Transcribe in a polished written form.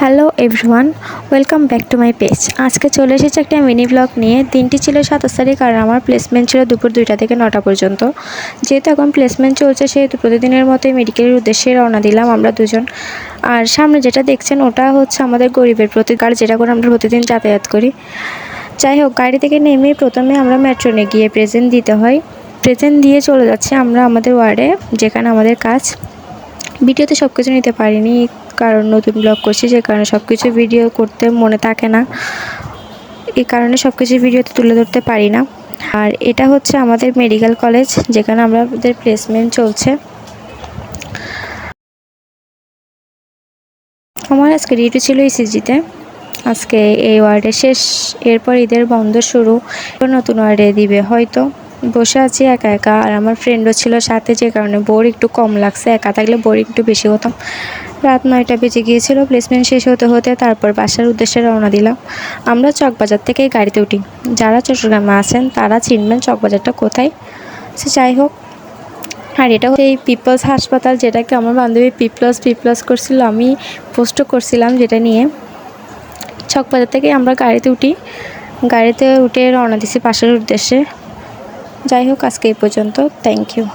Hello everyone, welcome back to my page. আজকে চলে এসেছে একটা মিনি ব্লগ নিয়ে। দিনটি ছিল 27 তারিখ আর আমার প্লেসমেন্ট ছিল দুপুর 2টা থেকে 9টা পর্যন্ত। যেহেতু এখন প্লেসমেন্ট চলছে সেহেতু প্রতিদিনের মতোই মেডিকেলের উদ্দেশ্যে রওনা দিলাম আমরা দুজন। আর সামনে যেটা দেখছেন ওটা হচ্ছে আমাদের গরিবের প্রতিকার, যেটা করে আমরা প্রতিদিন যাতায়াত করি। যাই হোক, গাড়ি থেকে নেমে প্রথমে আমরা মেট্রোনে গিয়ে প্রেজেন্ট দিতে হয়। প্রেজেন্ট দিয়ে চলে যাচ্ছি আমরা আমাদের ওয়ার্ডে, যেখানে আমাদের কাজ। ভিডিওতে সব কিছু নিতে পারিনি, কারণ নতুন ব্লগ করছি, যে কারণে সব কিছু ভিডিও করতে মনে থাকে না, এই কারণে সব কিছু ভিডিওতে তুলে ধরতে পারি না। আর এটা হচ্ছে আমাদের মেডিকেল কলেজ, যেখানে আমাদের প্লেসমেন্ট চলছে। আমার আজকে ডিউটি ছিল ইসিজিতে। আজকে এই ওয়ার্ডে শেষ, এরপর ঈদের বন্ধ শুরু, নতুন ওয়ার্ডে দিবে হয়তো। বসে আছি একা একা, আর আমার ফ্রেন্ডও ছিল সাথে, যে কারণে বোর একটু কম লাগছে। একা থাকলে বোর একটু বেশি হতাম। রাত 9টা বেজে গিয়েছিল প্লেসমেন্ট শেষ হতে হতে। তারপর বাসার উদ্দেশ্যে রওনা দিলাম। আমরা চকবাজার থেকে গাড়িতে উঠি। যারা চট্টগ্রামে আছেন তারা চিনবেন চকবাজারটা কোথায়। সে যাই হোক, আর এটা হচ্ছে এই পিপলস হাসপাতাল, যেটাকে আমার বান্ধবী পিপলস করছিল, আমি পোস্টও করছিলাম যেটা নিয়ে। চকবাজার থেকে আমরা গাড়িতে উঠে রওনা দিছি পাশের উদ্দেশ্যে। যাই হোক, আজকে এই পর্যন্ত। Thank you.